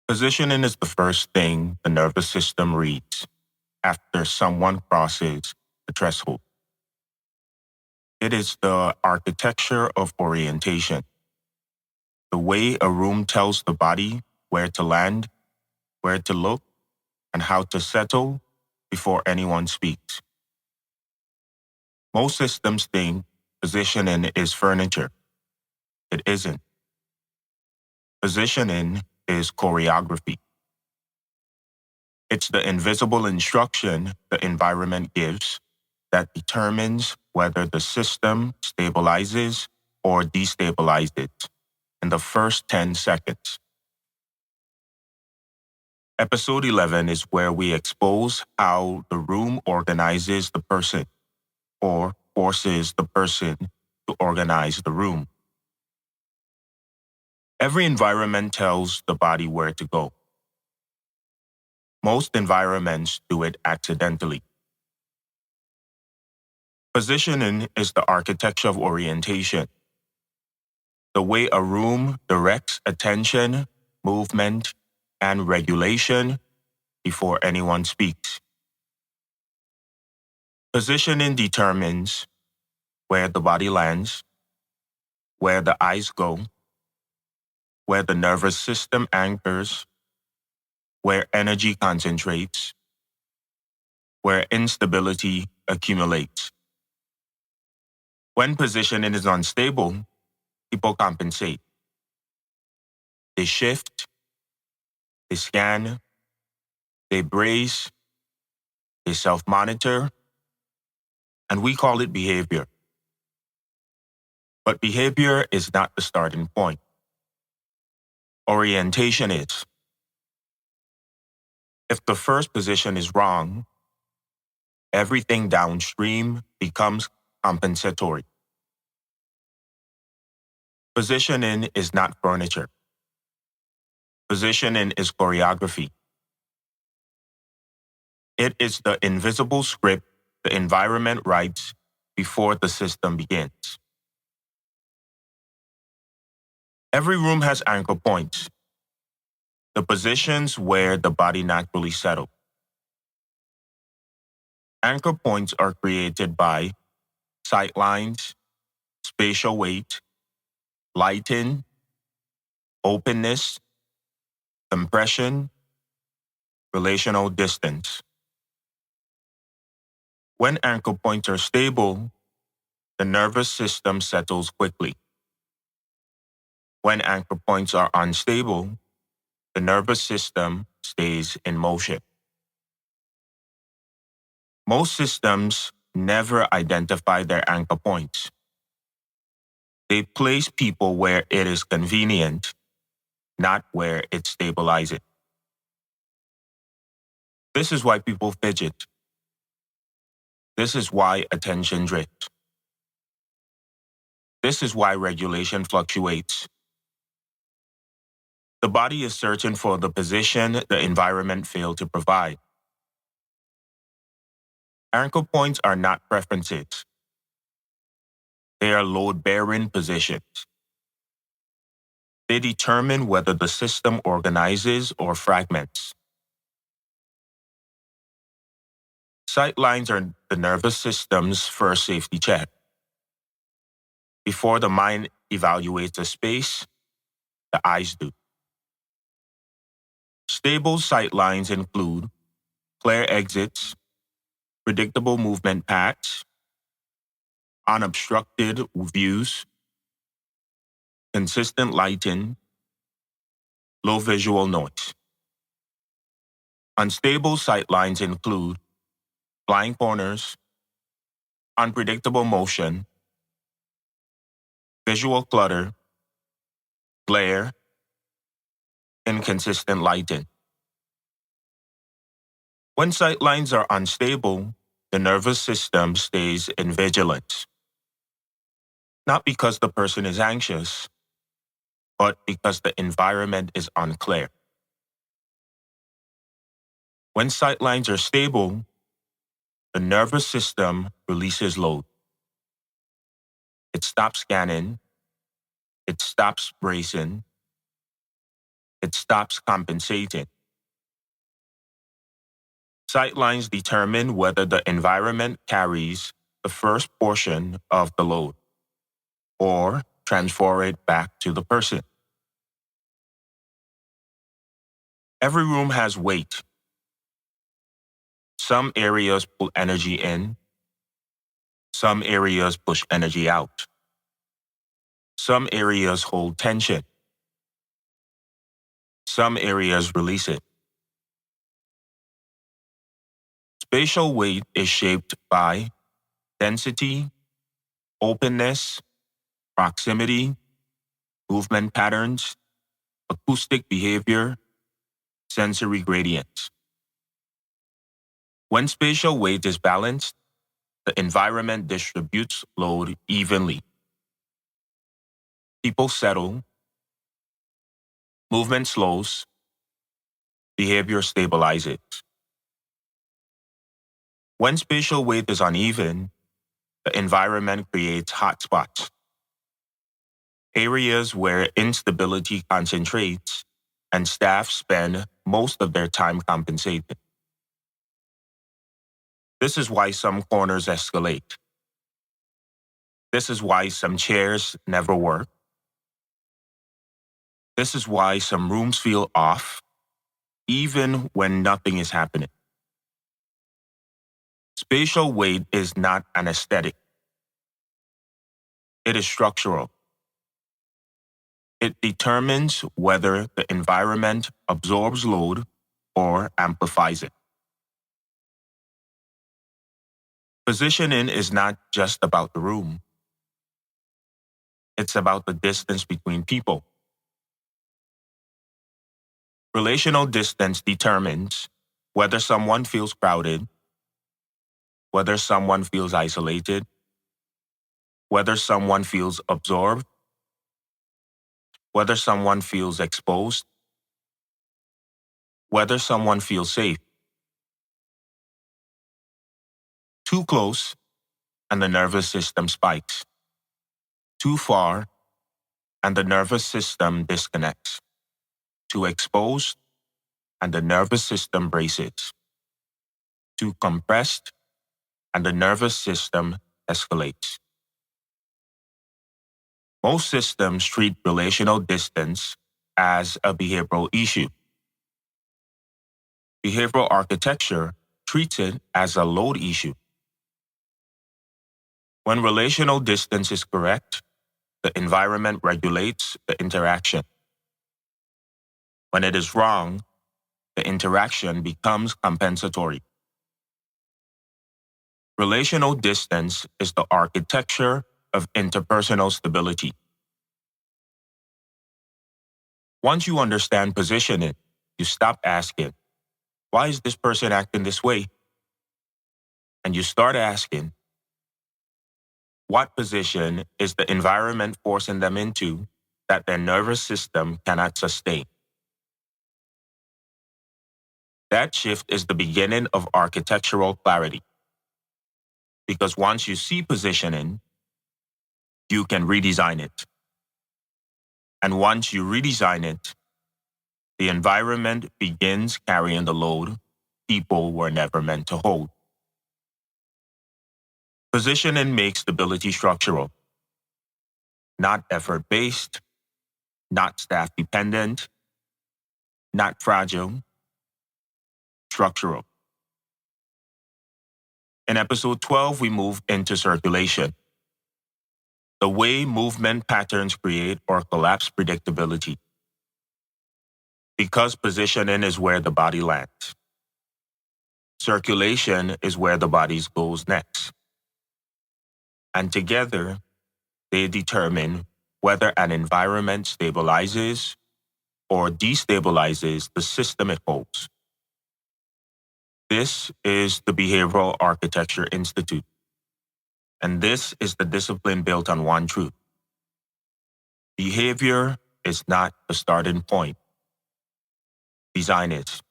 Positioning is the first thing the nervous system reads after someone crosses the threshold. It is the architecture of orientation, the way a room tells the body where to land, where to look, and how to settle before anyone speaks. Most systems think positioning is furniture. It isn't. Positioning is choreography. It's the invisible instruction the environment gives that determines whether the system stabilizes or destabilizes in the first 10 seconds. Episode 11 is where we expose how the room organizes the person or forces the person to organize the room. Every environment tells the body where to go. Most environments do it accidentally. Positioning is the architecture of orientation, the way a room directs attention, movement, and regulation before anyone speaks. Positioning determines where the body lands, where the eyes go, where the nervous system anchors, where energy concentrates, where instability accumulates. When positioning is unstable, people compensate. They shift, they scan, they brace, they self-monitor, and we call it behavior. But behavior is not the starting point. Orientation is. If the first position is wrong, everything downstream becomes compensatory. Positioning is not furniture. Positioning is choreography. It is the invisible script the environment writes before the system begins. Every room has anchor points, the positions where the body naturally settles. Anchor points are created by sight lines, spatial weight, lighting, openness, compression, relational distance. When anchor points are stable, the nervous system settles quickly. When anchor points are unstable, the nervous system stays in motion. Most systems never identify their anchor points. They place people where it is convenient, not where it stabilizes. This is why people fidget. This is why attention drifts. This is why regulation fluctuates. The body is searching for the position the environment failed to provide. Anchor points are not preferences. They are load-bearing positions. They determine whether the system organizes or fragments. Sight lines are the nervous system's first safety check. Before the mind evaluates a space, the eyes do. Stable sight lines include clear exits, predictable movement paths, unobstructed views, consistent lighting, low visual noise. Unstable sight lines include blind corners, unpredictable motion, visual clutter, glare, inconsistent lighting. When sight lines are unstable, the nervous system stays in vigilance. Not because the person is anxious, but because the environment is unclear. When sight lines are stable, the nervous system releases load. It stops scanning, it stops bracing, it stops compensating. Sightlines determine whether the environment carries the first portion of the load or transfer it back to the person. Every room has weight. Some areas pull energy in. Some areas push energy out. Some areas hold tension. Some areas release it. Spatial weight is shaped by density, openness, proximity, movement patterns, acoustic behavior, sensory gradients. When spatial weight is balanced, the environment distributes load evenly. People settle, movement slows, behavior stabilizes. When spatial weight is uneven, the environment creates hotspots, areas where instability concentrates and staff spend most of their time compensating. This is why some corners escalate. This is why some chairs never work. This is why some rooms feel off, even when nothing is happening. Spatial weight is not an aesthetic. It is structural. It determines whether the environment absorbs load or amplifies it. Positioning is not just about the room. It's about the distance between people. Relational distance determines whether someone feels crowded, whether someone feels isolated, whether someone feels absorbed, whether someone feels exposed, whether someone feels safe. Too close, and the nervous system spikes. Too far, and the nervous system disconnects. Too exposed, and the nervous system braces. Too compressed, and the nervous system escalates. Most systems treat relational distance as a behavioral issue. Behavioral architecture treats it as a load issue. When relational distance is correct, the environment regulates the interaction. When it is wrong, the interaction becomes compensatory. Relational distance is the architecture of interpersonal stability. Once you understand positioning, you stop asking, why is this person acting this way? And you start asking, what position is the environment forcing them into that their nervous system cannot sustain? That shift is the beginning of architectural clarity. Because once you see positioning, you can redesign it. And once you redesign it, the environment begins carrying the load people were never meant to hold. Positioning makes stability structural, not effort-based, not staff-dependent, not fragile, structural. In episode 12, we move into circulation, the way movement patterns create or collapse predictability. Because positioning is where the body lands. Circulation is where the body goes next. And together, they determine whether an environment stabilizes or destabilizes the system it holds. This is the Behavioral Architecture Institute. And this is the discipline built on one truth. Behavior is not the starting point. Design is.